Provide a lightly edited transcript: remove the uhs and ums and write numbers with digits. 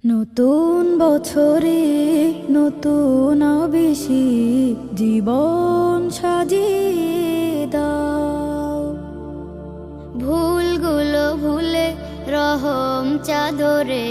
নতুন বছরে নতুন আবেশে জীবন সাজিয়ে দাও। ভুলগুলো ভুলে রহম চাদরে